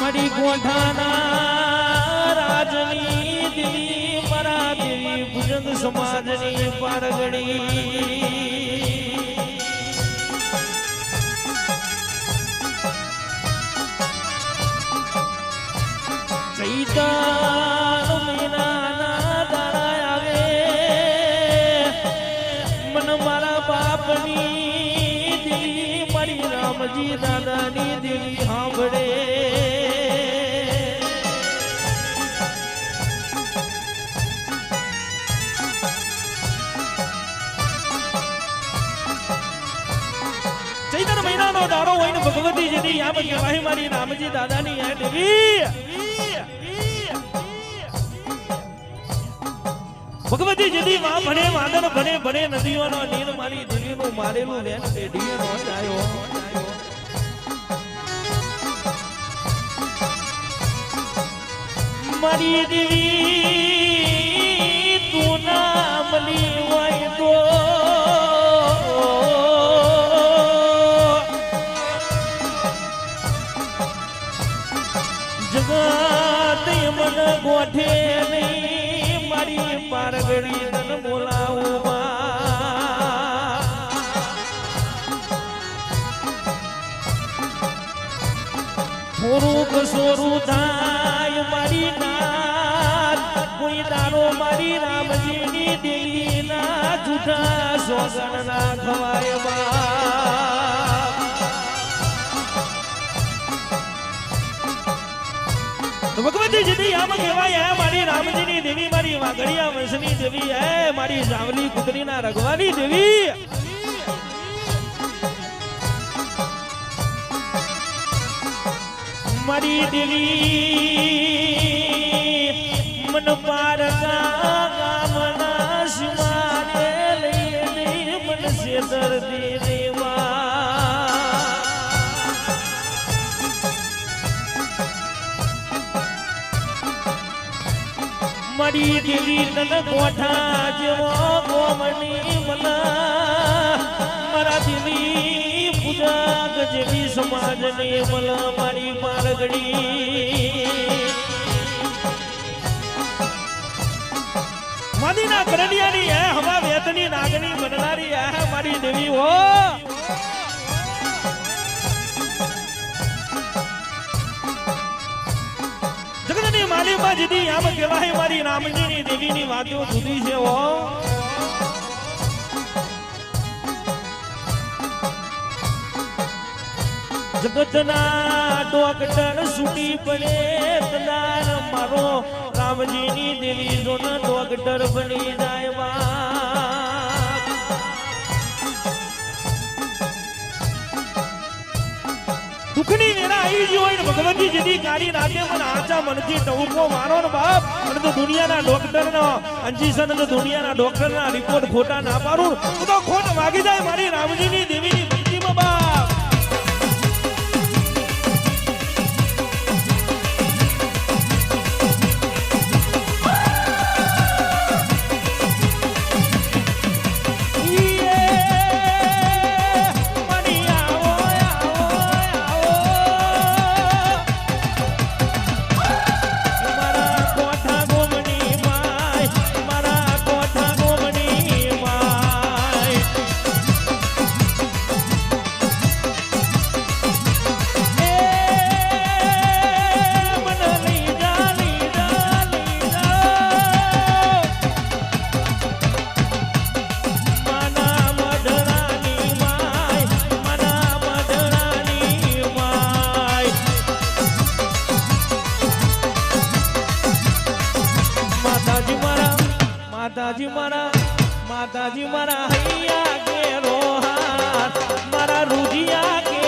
મારી ગોઠાના રાજની દેવી મારા દેવી ભુજંગ સમાજની પારગણી ચૈતન મહિનાના દાડા આવે મન મારા બાપની દેવી મારી રામજી દાદાની દેવી સાંભળે ચૈતન મહિનાનો દાડો હોય ને ભગવતી જેની યાદ કહેવાય મારી રામજી દાદાની આ દેવી ભગવતી જેદી માં ભણે વાદન ભણે ભણે નદીઓનો નીર મારી દેવીનું મારેલું વેન પેઢીએ નો જાયો મારી દેવી તું ના મળી હોય તો જગત મન ગોઠે નહીં મારી પારગડી તન બોલાવું થોડું કસોરું થાય મારી નાથ કોઈ દારો મારી રામજીની દેવી ના જૂઠા સોગન ના ખવાય ભગવતી જીની આમ કહેવાય મારી રામજીની દેવી મારી વાઘડિયા વંશની દેવી મારી જાવલી કુતરીના રઘવાની દેવી મારી દેવી મન પાર ગામના સીમાને લઈને મન સેતર દેવા મારી દેવી તન કોઠા જેવો ગોમની મલા મારા દેવી પૂજા ગજવી સમાજને મલા મારી પારગડી માદીના કરડિયાની હવા વેતની નાગની બનનારી મારી દેવી હો માલીમાં જીદી આમ કહેવાય મારી રામજીની દેવીની વાતો જુદી છે હો જગતના ડોક્ટર છૂટી પડે તદાર મારો રામજીની દેવી જોન ડોક્ટર બની જાય દુઃખની વેરા આવી ગઈ હોય ને ભગવતી જેદી કાળી રાતે મને આચા મનથી ટવકો મારો ને બાપ અને તો દુનિયાના ડોક્ટર નો અંજીસન તો દુનિયાના ડોક્ટર ના રિપોર્ટ ખોટા ના પાડું તો ખોટ વાગી જાય મારી રામજીની દેવીની ભક્તિમાં બાપ માતાજી મારા હૈયા કે રોહાર મારા રૂજિયા કે